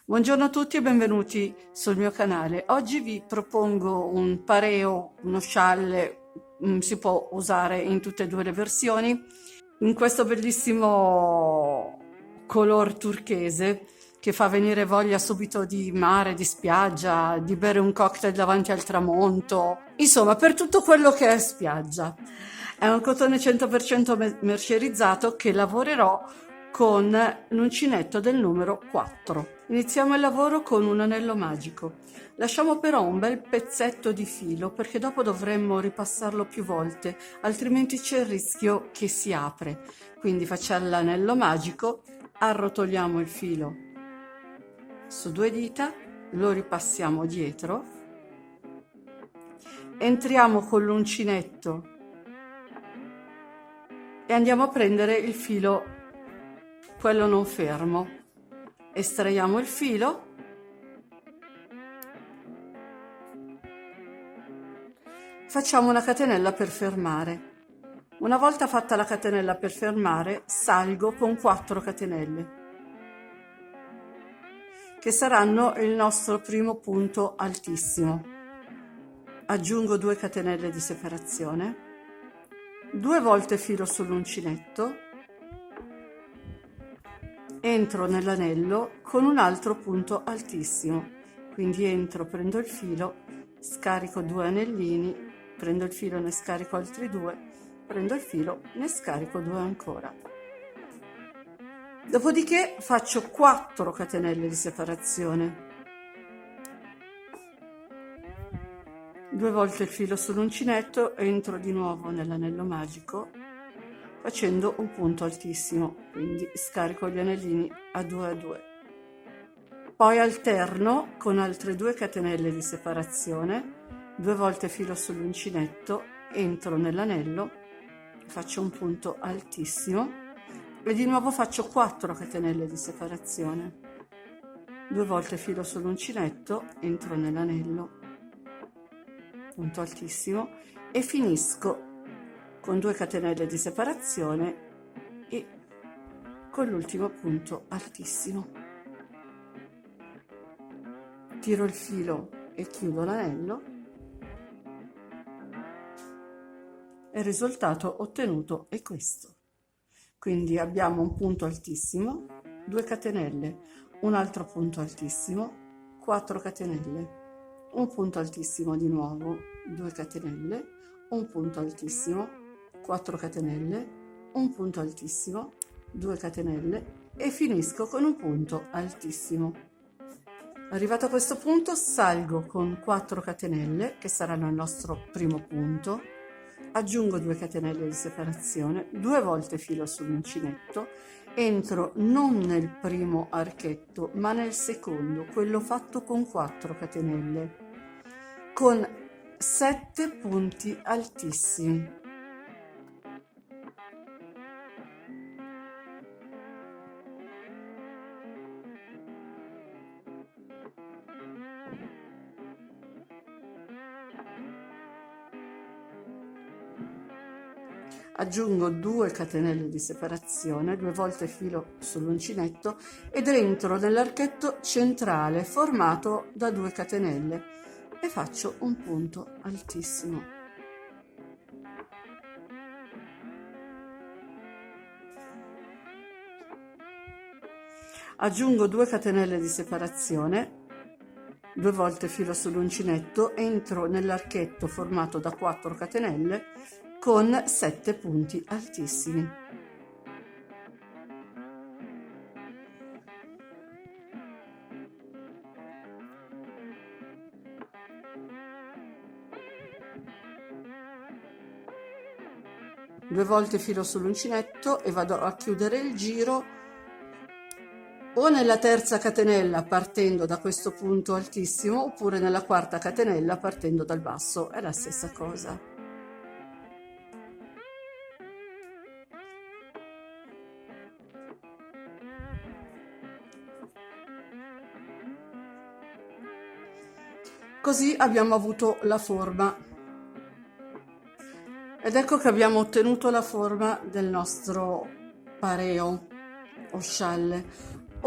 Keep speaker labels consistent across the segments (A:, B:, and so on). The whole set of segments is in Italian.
A: Buongiorno a tutti e benvenuti sul mio canale. Oggi vi propongo un pareo, uno scialle, si può usare in tutte e due le versioni, in questo bellissimo color turchese che fa venire voglia subito di mare, di spiaggia, di bere un cocktail davanti al tramonto, insomma per tutto quello che è spiaggia. È un cotone 100% mercerizzato che lavorerò con l'uncinetto del numero 4. Iniziamo il lavoro con un anello magico. Lasciamo però un bel pezzetto di filo perché dopo dovremmo ripassarlo più volte, altrimenti c'è il rischio che si apre. Quindi facciamo l'anello magico, arrotoliamo il filo su 2 dita, lo ripassiamo dietro, entriamo con l'uncinetto e andiamo a prendere il filo, quello non fermo. Estraiamo il filo, facciamo una catenella per fermare. Una volta fatta la catenella per fermare, salgo con 4 catenelle, che saranno il nostro primo punto altissimo. Aggiungo 2 catenelle di separazione, 2 volte filo sull'uncinetto, entro nell'anello con un altro punto altissimo, quindi entro, prendo il filo, scarico 2 anellini, prendo il filo, ne scarico altri 2, prendo il filo, ne scarico 2 ancora. Dopodiché faccio 4 catenelle di separazione, 2 volte il filo sull'uncinetto, entro di nuovo nell'anello magico facendo un punto altissimo, quindi scarico gli anellini a 2 a 2. Poi alterno con altre 2 catenelle di separazione, 2 volte filo sull'uncinetto, entro nell'anello, faccio un punto altissimo e di nuovo faccio 4 catenelle di separazione, 2 volte filo sull'uncinetto, entro nell'anello, punto altissimo e finisco con 2 catenelle di separazione e con l'ultimo punto altissimo. Tiro il filo e chiudo l'anello e il risultato ottenuto è questo. Quindi abbiamo un punto altissimo, 2 catenelle, un altro punto altissimo, 4 catenelle, un punto altissimo di nuovo, 2 catenelle, un punto altissimo, 4 catenelle, un punto altissimo, 2 catenelle e finisco con un punto altissimo. Arrivato a questo punto salgo con 4 catenelle che saranno il nostro primo punto, aggiungo 2 catenelle di separazione, 2 volte filo sull'uncinetto, entro non nel primo archetto ma nel secondo, quello fatto con 4 catenelle, con 7 punti altissimi. Aggiungo 2 catenelle di separazione, 2 volte filo sull'uncinetto ed entro nell'archetto centrale formato da 2 catenelle e faccio un punto altissimo. Aggiungo 2 catenelle di separazione, 2 volte filo sull'uncinetto, entro nell'archetto formato da 4 catenelle con 7 punti altissimi. Due volte filo sull'uncinetto e vado a chiudere il giro o nella terza catenella partendo da questo punto altissimo oppure nella quarta catenella partendo dal basso, è la stessa cosa. Così abbiamo avuto la forma ed ecco che abbiamo ottenuto la forma del nostro pareo o scialle.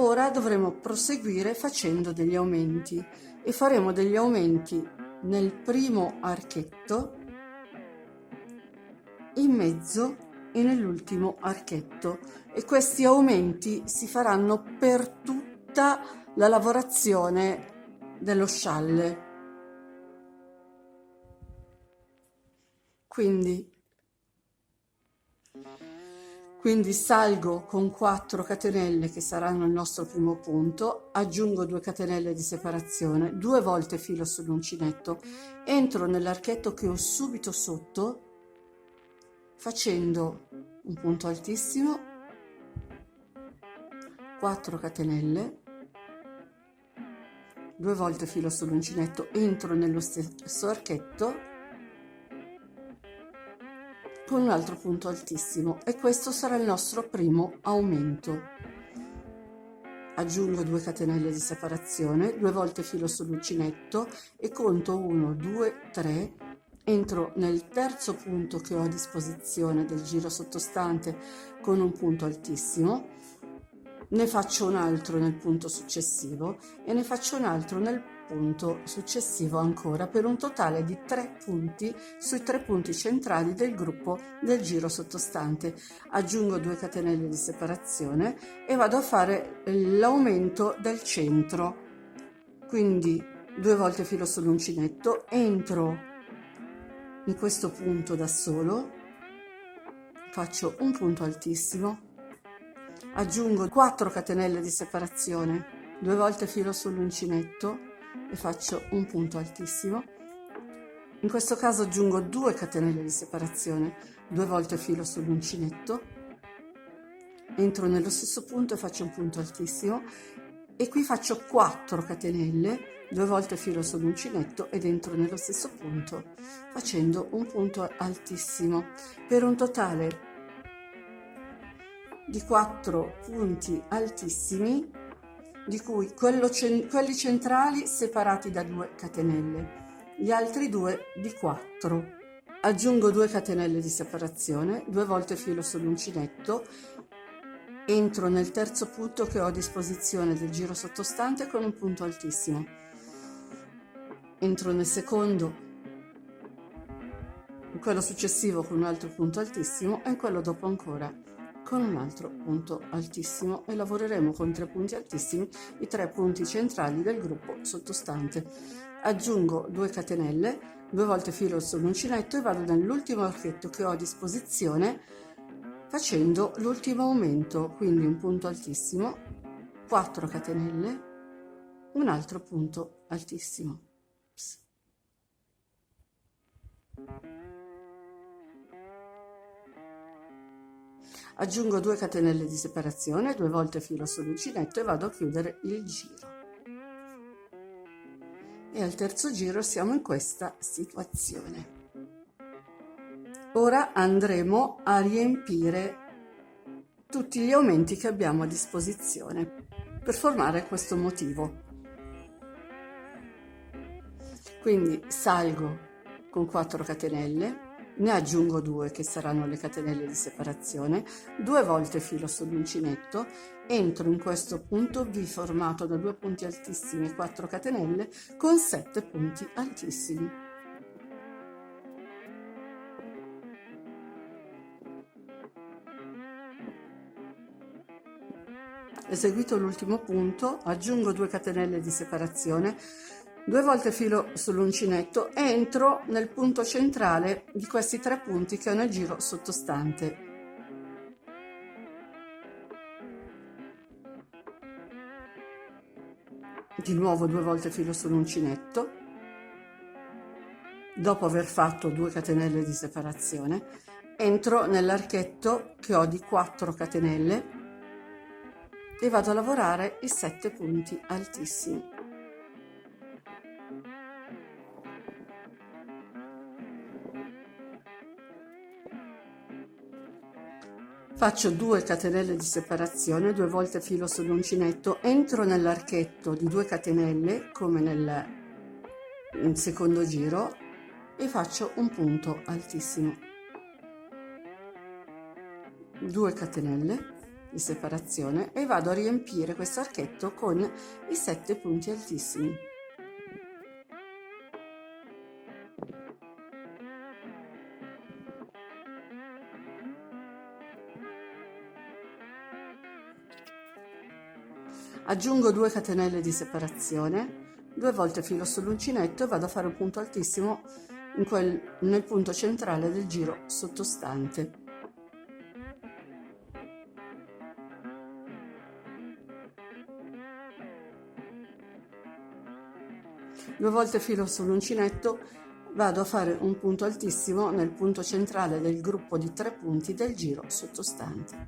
A: Ora dovremo proseguire facendo degli aumenti e faremo degli aumenti nel primo archetto, in mezzo e nell'ultimo archetto, e questi aumenti si faranno per tutta la lavorazione dello scialle. Quindi salgo con 4 catenelle che saranno il nostro primo punto, aggiungo 2 catenelle di separazione, 2 volte filo sull'uncinetto, entro nell'archetto che ho subito sotto facendo un punto altissimo, 4 catenelle, 2 volte filo sull'uncinetto, entro nello stesso archetto con un altro punto altissimo, e questo sarà il nostro primo aumento. Aggiungo 2 catenelle di separazione, 2 volte filo sull'uncinetto e conto 1, 2, 3, entro nel terzo punto che ho a disposizione del giro sottostante con un punto altissimo, ne faccio un altro nel punto successivo e ne faccio un altro nel punto successivo ancora, per un totale di 3 punti sui 3 punti centrali del gruppo del giro sottostante. Aggiungo 2 catenelle di separazione e vado a fare l'aumento del centro, quindi 2 volte filo sull'uncinetto, entro in questo punto da solo, faccio un punto altissimo, aggiungo 4 catenelle di separazione, 2 volte filo sull'uncinetto e faccio un punto altissimo. In questo caso aggiungo 2 catenelle di separazione, 2 volte filo sull'uncinetto, entro nello stesso punto e faccio un punto altissimo, e qui faccio 4 catenelle, 2 volte filo sull'uncinetto ed entro nello stesso punto facendo un punto altissimo, per un totale di 4 punti altissimi, di cui quelli centrali separati da 2 catenelle, gli altri 2 di 4. Aggiungo 2 catenelle di separazione, 2 volte filo sull'uncinetto, entro nel terzo punto che ho a disposizione del giro sottostante con un punto altissimo, entro nel secondo, in quello successivo con un altro punto altissimo e in quello dopo ancora con un altro punto altissimo, e lavoreremo con 3 punti altissimi i 3 punti centrali del gruppo sottostante. Aggiungo 2 catenelle, 2 volte filo sull'uncinetto e vado nell'ultimo archetto che ho a disposizione facendo l'ultimo aumento, quindi un punto altissimo, 4 catenelle, un altro punto altissimo. Aggiungo 2 catenelle di separazione, 2 volte filo sull'uncinetto e vado a chiudere il giro. E al terzo giro siamo in questa situazione. Ora andremo a riempire tutti gli aumenti che abbiamo a disposizione per formare questo motivo. Quindi salgo con 4 catenelle, ne aggiungo 2 che saranno le catenelle di separazione, 2 volte filo sull'uncinetto, entro in questo punto V formato da 2 punti altissimi e 4 catenelle con 7 punti altissimi. Eseguito l'ultimo punto, aggiungo 2 catenelle di separazione, 2 volte filo sull'uncinetto, entro nel punto centrale di questi 3 punti che ho nel giro sottostante. Di nuovo 2 volte filo sull'uncinetto, dopo aver fatto 2 catenelle di separazione, entro nell'archetto che ho di 4 catenelle e vado a lavorare i 7 punti altissimi. Faccio 2 catenelle di separazione, 2 volte filo sull'uncinetto, entro nell'archetto di 2 catenelle come nel secondo giro e faccio un punto altissimo, 2 catenelle, di separazione e vado a riempire questo archetto con i 7 punti altissimi. Aggiungo 2 catenelle di separazione, 2 volte filo sull'uncinetto e vado a fare un punto altissimo nel punto centrale del giro sottostante. Due volte filo sull'uncinetto, vado a fare un punto altissimo nel punto centrale del gruppo di 3 punti del giro sottostante.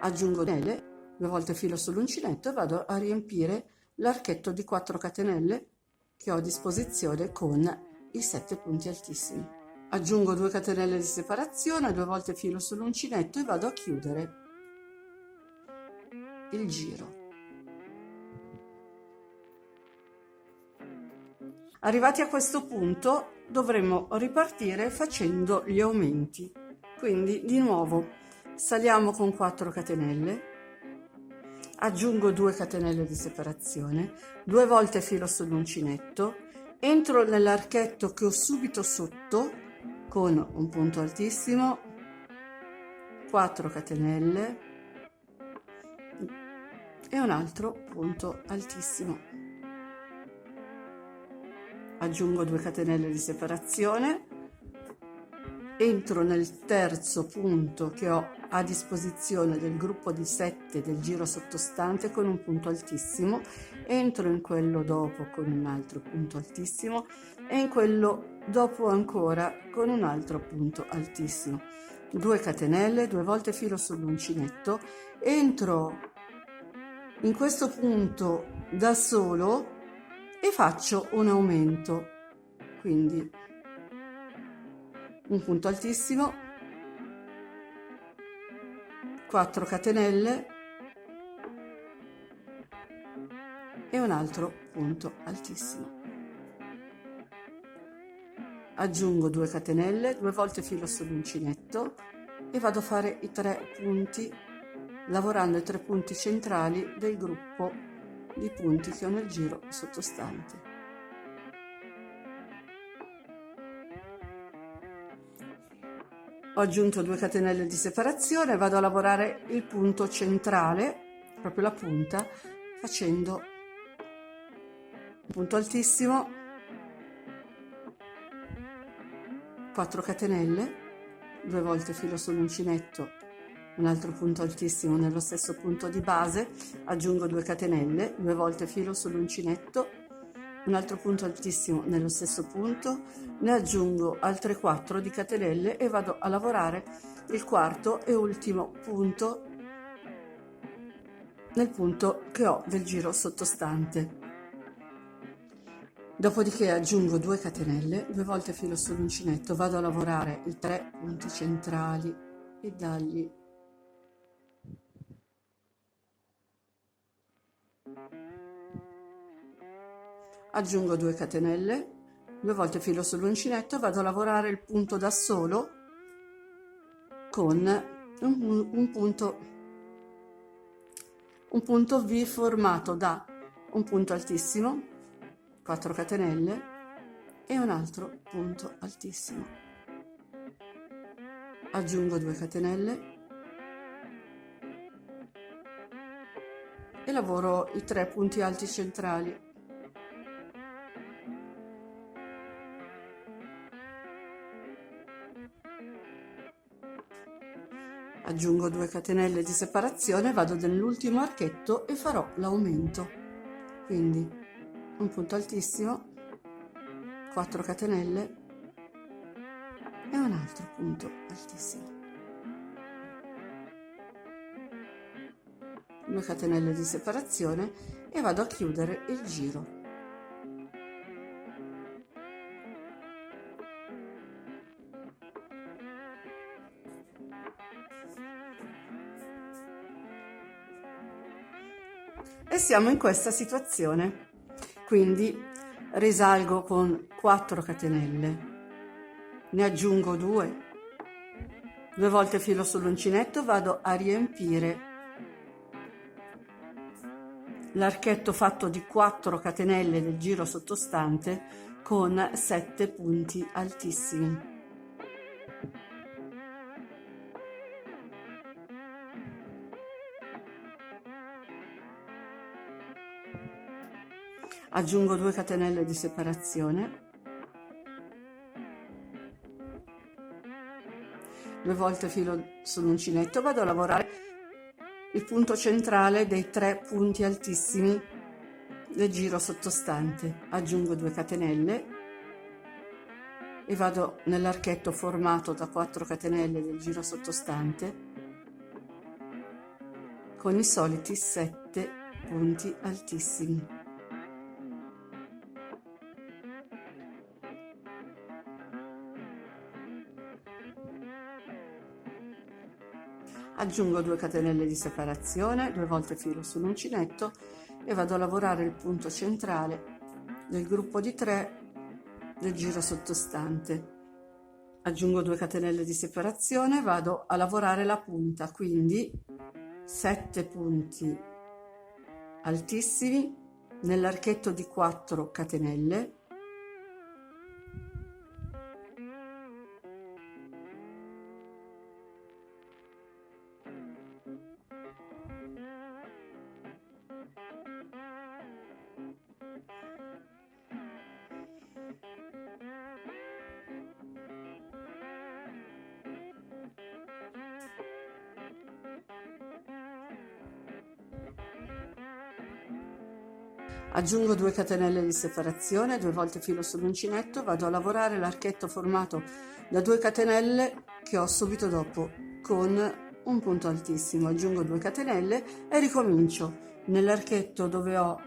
A: Aggiungo catenelle, 2 volte filo sull'uncinetto e vado a riempire l'archetto di 4 catenelle che ho a disposizione con i 7 punti altissimi. Aggiungo 2 catenelle di separazione, 2 volte filo sull'uncinetto e vado a chiudere il giro. Arrivati a questo punto dovremo ripartire facendo gli aumenti. Quindi di nuovo saliamo con 4 catenelle, aggiungo 2 catenelle di separazione, 2 volte filo sull'uncinetto, entro nell'archetto che ho subito sotto con un punto altissimo, 4 catenelle e un altro punto altissimo. Aggiungo 2 catenelle di separazione, entro nel terzo punto che ho a disposizione del gruppo di 7 del giro sottostante con un punto altissimo, entro in quello dopo con un altro punto altissimo e in quello dopo ancora con un altro punto altissimo. 2 catenelle, 2 volte filo sull'uncinetto, entro in questo punto da solo e faccio un aumento, quindi un punto altissimo, 4 catenelle e un altro punto altissimo. Aggiungo 2 catenelle, 2 volte filo sull'uncinetto e vado a fare i 3 punti, lavorando i 3 punti centrali del gruppo di punti che ho nel giro sottostante. Ho aggiunto 2 catenelle di separazione, vado a lavorare il punto centrale, proprio la punta, facendo un punto altissimo, 4 catenelle, 2 volte filo sull'uncinetto, un altro punto altissimo nello stesso punto di base, aggiungo 2 catenelle, 2 volte filo sull'uncinetto, un altro punto altissimo nello stesso punto, ne aggiungo altre 4 di catenelle e vado a lavorare il quarto e ultimo punto nel punto che ho del giro sottostante. Dopodiché aggiungo 2 catenelle, 2 volte filo sull'uncinetto, vado a lavorare i 3 punti centrali e dargli aggiungo 2 catenelle, 2 volte filo sull'uncinetto, vado a lavorare il punto da solo con un punto V formato da un punto altissimo, 4 catenelle e un altro punto altissimo. Aggiungo 2 catenelle e lavoro i 3 punti alti centrali. Aggiungo 2 catenelle di separazione, vado nell'ultimo archetto e farò l'aumento. Quindi un punto altissimo, 4 catenelle e un altro punto altissimo. 2 catenelle di separazione e vado a chiudere il giro. E siamo in questa situazione, quindi risalgo con 4 catenelle, ne aggiungo 2 volte filo sull'uncinetto, vado a riempire l'archetto fatto di 4 catenelle del giro sottostante con 7 punti altissimi. Aggiungo 2 catenelle di separazione, 2 volte filo sull'uncinetto, vado a lavorare il punto centrale dei 3 punti altissimi del giro sottostante. Aggiungo 2 catenelle e vado nell'archetto formato da 4 catenelle del giro sottostante con i soliti 7 punti altissimi. Aggiungo 2 catenelle di separazione, 2 volte filo sull'uncinetto e vado a lavorare il punto centrale del gruppo di 3 del giro sottostante. Aggiungo 2 catenelle di separazione, vado a lavorare la punta, quindi 7 punti altissimi nell'archetto di 4 catenelle, aggiungo 2 catenelle di separazione, 2 volte filo sull'uncinetto, vado a lavorare l'archetto formato da 2 catenelle che ho subito dopo con un punto altissimo. Aggiungo 2 catenelle e ricomincio. Nell'archetto dove ho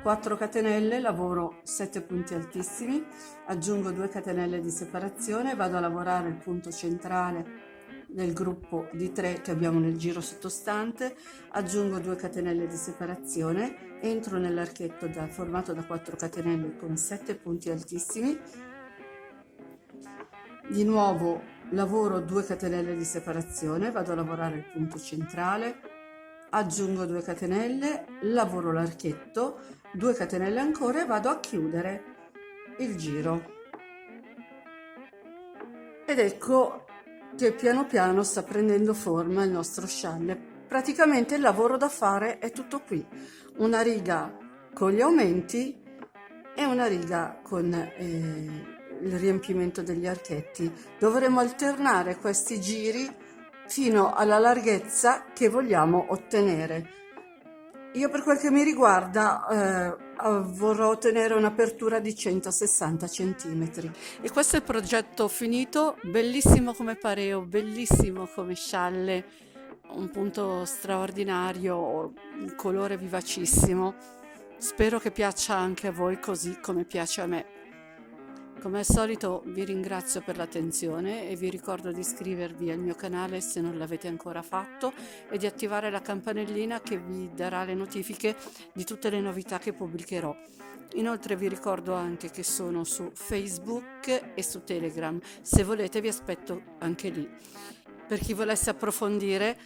A: 4 catenelle lavoro 7 punti altissimi, aggiungo 2 catenelle di separazione, vado a lavorare il punto centrale del gruppo di 3 che abbiamo nel giro sottostante, aggiungo 2 catenelle di separazione, entro nell'archetto formato da 4 catenelle con 7 punti altissimi, di nuovo lavoro 2 catenelle di separazione, vado a lavorare il punto centrale, aggiungo 2 catenelle, lavoro l'archetto, 2 catenelle ancora e vado a chiudere il giro. Ed ecco che piano piano sta prendendo forma il nostro scialle. Praticamente il lavoro da fare è tutto qui, una riga con gli aumenti e una riga con il riempimento degli archetti. Dovremo alternare questi giri fino alla larghezza che vogliamo ottenere. Io per quel che mi riguarda vorrò ottenere un'apertura di 160 cm. E questo è il progetto finito, bellissimo come pareo, bellissimo come scialle, un punto straordinario, un colore vivacissimo. Spero che piaccia anche a voi così come piace a me. Come al solito vi ringrazio per l'attenzione e vi ricordo di iscrivervi al mio canale se non l'avete ancora fatto e di attivare la campanellina che vi darà le notifiche di tutte le novità che pubblicherò. Inoltre vi ricordo anche che sono su Facebook e su Telegram, se volete vi aspetto anche lì. Per chi volesse approfondire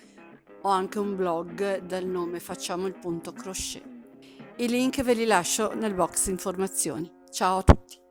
A: ho anche un blog dal nome Facciamo il punto crochet. I link ve li lascio nel box informazioni. Ciao a tutti!